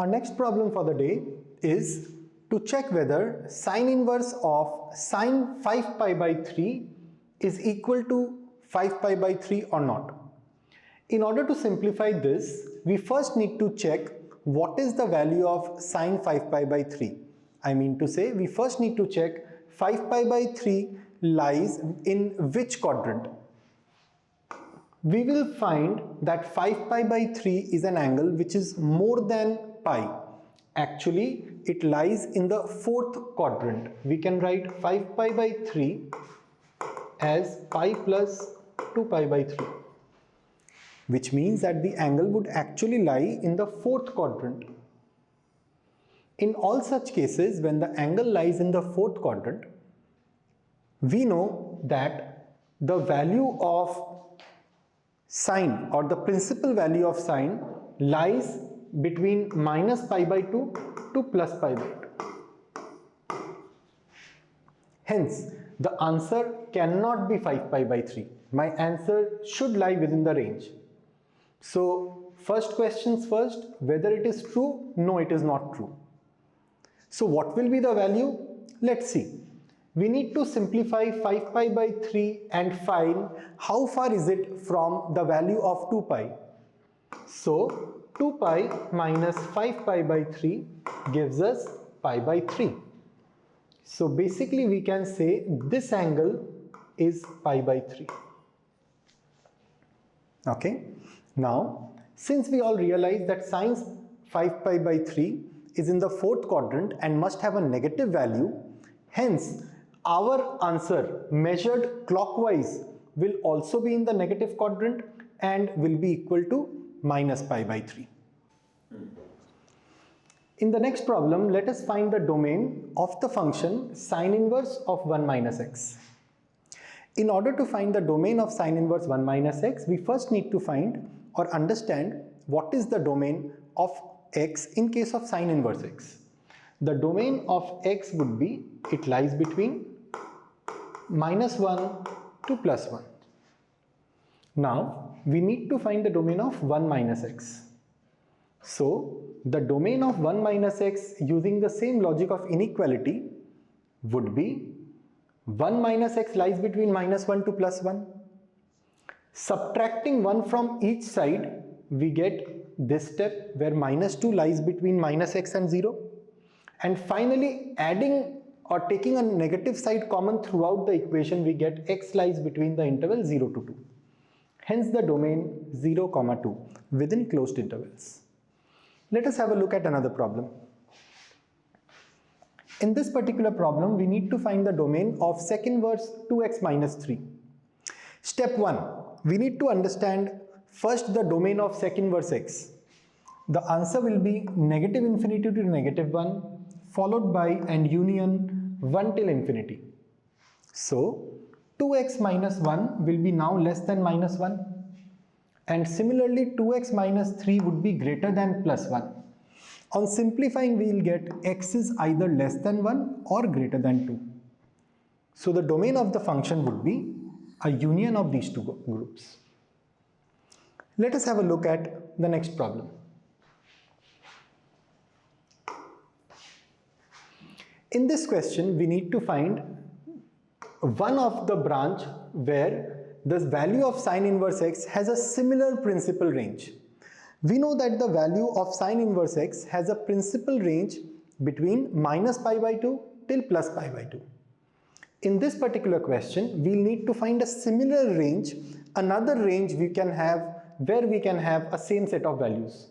Our next problem for the day is to check whether sine inverse of sine 5 pi by 3 is equal to 5 pi by 3 or not. In order to simplify this, we first need to check what is the value of sine 5 pi by 3. I mean to say, we first need to check 5 pi by 3 lies in which quadrant. We will find that 5 pi by 3 is an angle which is more than pi. Actually, it lies in the fourth quadrant. We can write 5 pi by 3 as pi plus 2 pi by 3, which means that the angle would actually lie in the fourth quadrant. In all such cases, when the angle lies in the fourth quadrant, we know that the value of sine, or the principal value of sine, lies between minus pi by 2 to plus pi by 2. Hence, the answer cannot be 5 pi by 3. My answer should lie within the range. So, first questions first, whether it is true? No, it is not true. So, what will be the value? Let's see. We need to simplify 5 pi by 3 and find how far is it from the value of 2 pi. So, 2 pi minus 5 pi by 3 gives us pi by 3. So, basically we can say this angle is pi by 3. Okay. Now, since we all realize that sine 5 pi by 3 is in the fourth quadrant and must have a negative value, hence our answer measured clockwise will also be in the negative quadrant and will be equal to minus pi by 3. In the next problem, let us find the domain of the function sine inverse of 1 minus x. In order to find the domain of sine inverse 1 minus x, we first need to find or understand what is the domain of x in case of sine inverse x. The domain of x would be, it lies between minus 1 to plus 1. Now, we need to find the domain of 1 minus x. So, the domain of 1 minus x using the same logic of inequality would be 1 minus x lies between minus 1 to plus 1. Subtracting 1 from each side, we get this step where minus 2 lies between minus x and 0. And finally, adding or taking a negative side common throughout the equation, we get x lies between the interval 0 to 2. Hence the domain 0, 2 within closed intervals. Let us have a look at another problem. In this particular problem, we need to find the domain of sec inverse 2x minus 3. Step 1. We need to understand first the domain of sec inverse x. The answer will be negative infinity to negative 1 followed by and union 1 till infinity. So, 2x minus 1 will be now less than minus 1. And similarly, 2x minus 3 would be greater than plus 1. On simplifying, we will get x is either less than 1 or greater than 2. So, the domain of the function would be a union of these two groups. Let us have a look at the next problem. In this question, we need to find one of the branch where the value of sine inverse x has a similar principal range. We know that the value of sine inverse x has a principal range between minus pi by 2 till plus pi by 2. In this particular question, we will need to find a similar range, another range we can have where we can have a same set of values.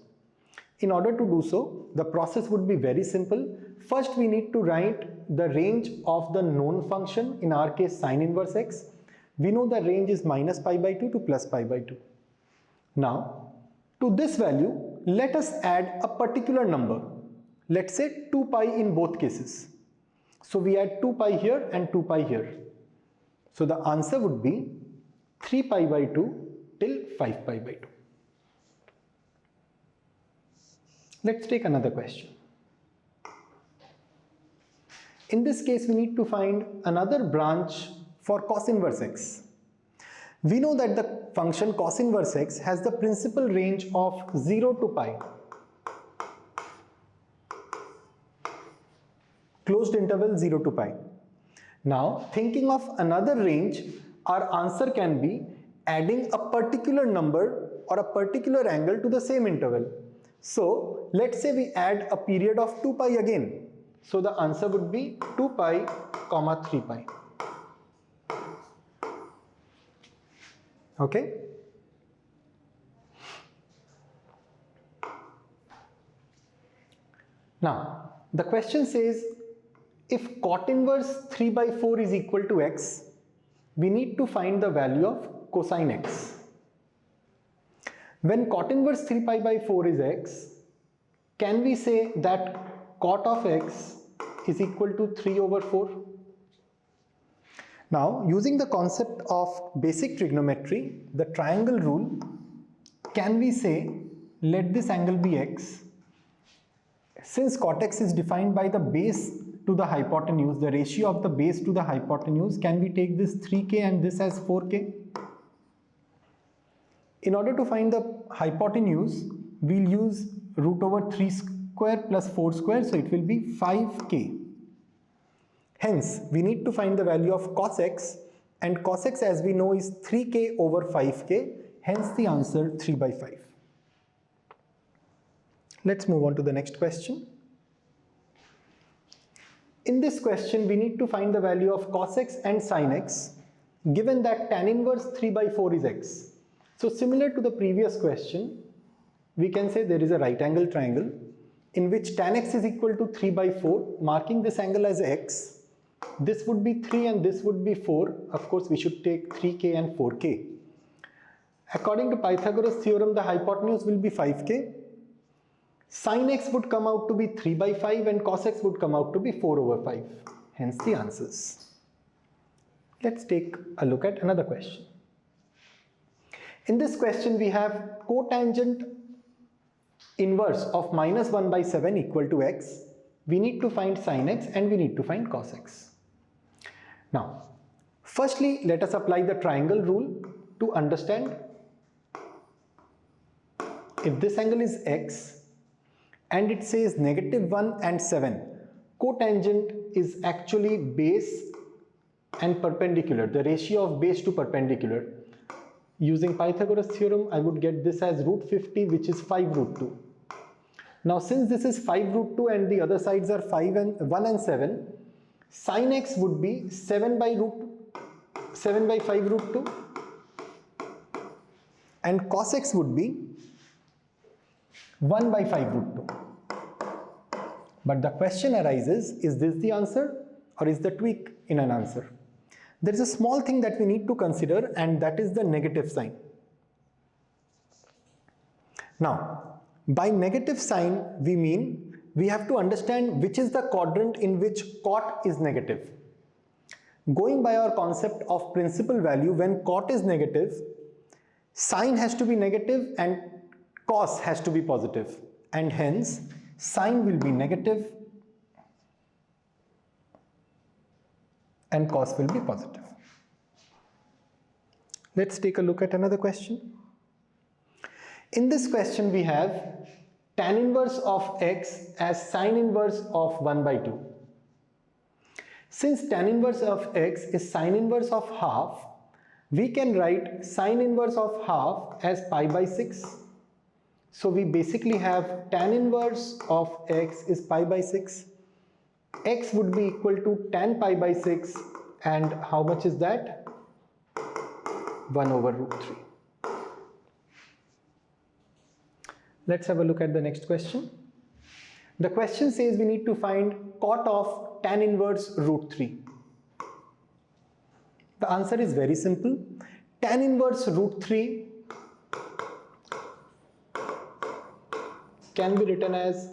In order to do so, the process would be very simple. First, we need to write the range of the known function, in our case sine inverse x. We know the range is minus pi by 2 to plus pi by 2. Now, to this value, let us add a particular number. Let's say 2 pi in both cases. So, we add 2 pi here and 2 pi here. So, the answer would be 3 pi by 2 till 5 pi by 2. Let's take another question. In this case, we need to find another branch for cos inverse x. We know that the function cos inverse x has the principal range of 0 to pi. closed interval 0 to pi. Now, thinking of another range, our answer can be adding a particular number or a particular angle to the same interval. So, let's say we add a period of 2 pi again. So, the answer would be 2 pi, 3 pi. Okay? Now, the question says, if cot inverse 3 by 4 is equal to x, we need to find the value of cosine x. When cot inverse 3 pi by 4 is x, can we say that cot of x is equal to 3 over 4? Now, using the concept of basic trigonometry, the triangle rule, can we say, let this angle be x. Since cot x is defined by the base to the hypotenuse, the ratio of the base to the hypotenuse, can we take this 3k and this as 4k? In order to find the hypotenuse, we'll use root over 3 square plus 4 square, so it will be 5k. Hence, we need to find the value of cos x, and cos x, as we know, is 3k over 5k, hence the answer 3 by 5. Let's move on to the next question. In this question, we need to find the value of cos x and sin x, given that tan inverse 3 by 4 is x. So similar to the previous question, we can say there is a right angle triangle in which tan x is equal to 3 by 4, marking this angle as x. This would be 3 and this would be 4. Of course, we should take 3k and 4k. According to Pythagoras theorem, the hypotenuse will be 5k. Sin x would come out to be 3 by 5 and cos x would come out to be 4 over 5. Hence the answers. Let's take a look at another question. In this question, we have cotangent inverse of minus 1 by 7 equal to x. We need to find sin x and we need to find cos x. Now, firstly, let us apply the triangle rule to understand. If this angle is x and it says -1 and 7, cotangent is actually base and perpendicular, the ratio of base to perpendicular. Using Pythagoras theorem, I would get this as root 50, which is 5 root 2. Now, since this is 5 root 2 and the other sides are 1 and 7, sin x would be 7 by 5 root 2 and cos x would be 1 by 5 root 2. But the question arises, is this the answer or is the tweak in an answer? There is a small thing that we need to consider, and that is the negative sign. Now, by negative sign, we mean we have to understand which is the quadrant in which cot is negative. Going by our concept of principal value, when cot is negative, sin has to be negative and cos has to be positive, and hence sin will be negative and cos will be positive. Let's take a look at another question. In this question, we have tan inverse of x as sin inverse of 1 by 2. Since tan inverse of x is sin inverse of half, we can write sin inverse of half as pi by 6. So we basically have tan inverse of x is pi by 6. X would be equal to tan pi by 6, and how much is that? 1 over root 3. Let's have a look at the next question. The question says we need to find cot of tan inverse root 3. The answer is very simple. Tan inverse root 3 can be written as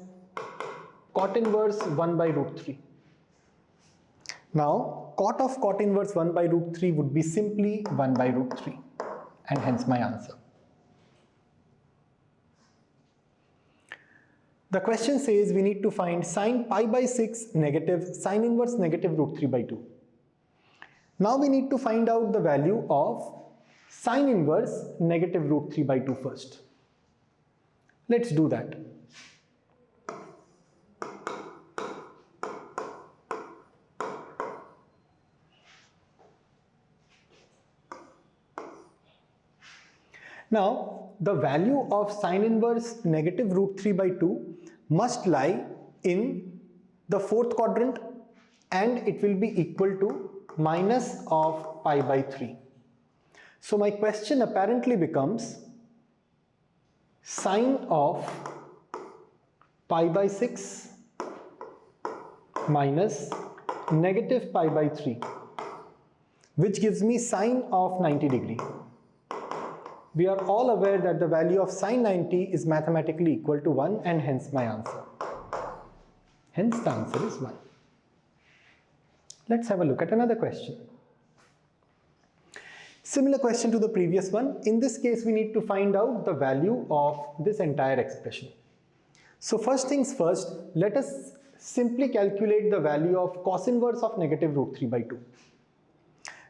cot inverse 1 by root 3. Now, cot of cot inverse 1 by root 3 would be simply 1 by root 3, and hence my answer. The question says we need to find sin pi by 6 negative sin inverse negative root 3 by 2. Now we need to find out the value of sin inverse negative root 3 by 2 first. Let's do that. Now, the value of sine inverse negative root 3 by 2 must lie in the fourth quadrant, and it will be equal to minus of pi by 3. So my question apparently becomes sine of pi by 6 minus negative pi by 3, which gives me sine of 90 degree. We are all aware that the value of sine 90 is mathematically equal to 1, and hence my answer. Hence the answer is 1. Let's have a look at another question. Similar question to the previous one. In this case, we need to find out the value of this entire expression. So first things first, let us simply calculate the value of cos inverse of negative root 3 by 2.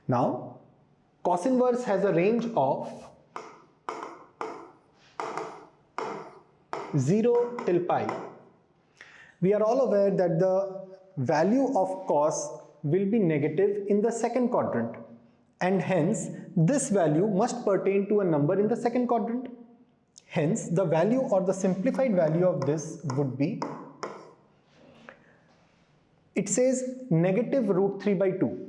Now, cos inverse has a range of 0 till pi. We are all aware that the value of cos will be negative in the second quadrant, and hence this value must pertain to a number in the second quadrant. Hence the value or the simplified value of this would be, it says negative root 3 by 2.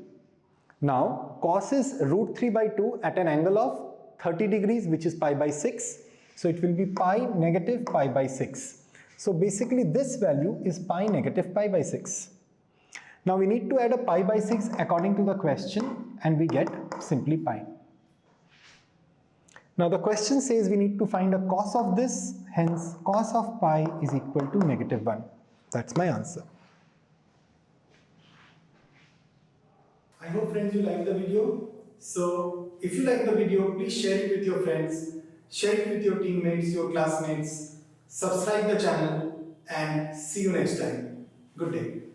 Now cos is root 3 by 2 at an angle of 30 degrees, which is pi by 6. So it will be pi negative pi by 6. So basically this value is pi negative pi by 6. Now we need to add a pi by 6 according to the question, and we get simply pi. Now the question says we need to find a cos of this, hence cos of pi is equal to negative 1. That's my answer. I hope friends you like the video. So if you like the video, please share it with your friends, share it with your teammates, your classmates, subscribe the channel, and see you next time. Good day.